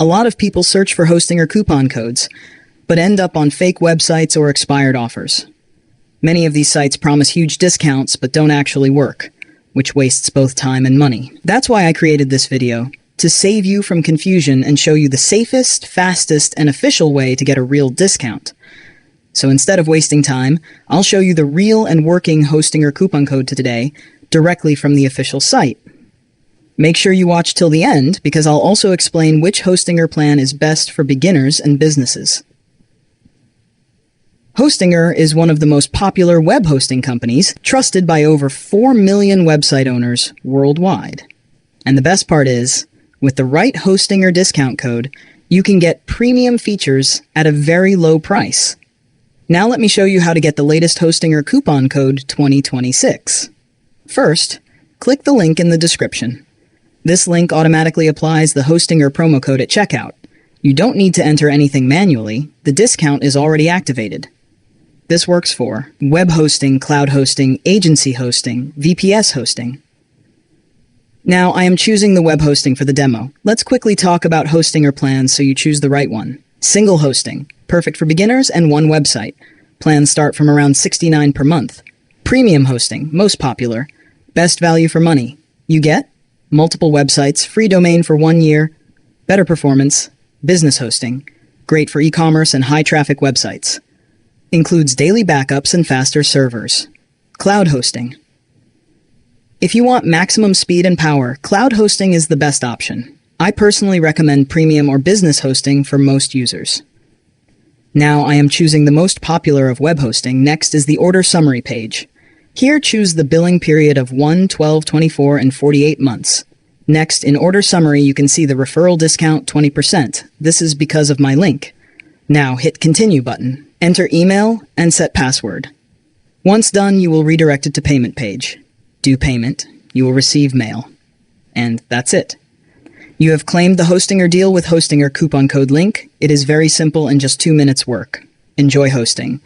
A lot of people search for Hostinger coupon codes, but end up on fake websites or expired offers. Many of these sites promise huge discounts but don't actually work, which wastes both time and money. That's why I created this video, to save you from confusion and show you the safest, fastest, and official way to get a real discount. So instead of wasting time, I'll show you the real and working Hostinger coupon code today directly from the official site. Make sure you watch till the end, because I'll also explain which Hostinger plan is best for beginners and businesses. Hostinger is one of the most popular web hosting companies, trusted by over 4 million website owners worldwide. And the best part is, with the right Hostinger discount code, you can get premium features at a very low price. Now let me show you how to get the latest Hostinger coupon code 2026. First, click the link in the description. This link automatically applies the Hostinger promo code at checkout. You don't need to enter anything manually. The discount is already activated. This works for web hosting, cloud hosting, agency hosting, VPS hosting. Now I am choosing the web hosting for the demo. Let's quickly talk about Hostinger plans so you choose the right one. Single hosting, perfect for beginners and one website. Plans start from around $69 per month. Premium hosting, most popular. Best value for money. You get multiple websites, free domain for 1 year, better performance, business hosting, great for e-commerce and high-traffic websites. Includes daily backups and faster servers. Cloud hosting. If you want maximum speed and power, cloud hosting is the best option. I personally recommend premium or business hosting for most users. Now I am choosing the most popular of web hosting. Next is the order summary page. Here choose the billing period of 1, 12, 24, and 48 months. Next, in order summary, you can see the referral discount 20%. This is because of my link. Now hit continue button. Enter email and set password. Once done, you will redirect it to payment page. Do payment. You will receive mail. And that's it. You have claimed the Hostinger deal with Hostinger coupon code link. It is very simple and just 2 minutes work. Enjoy hosting.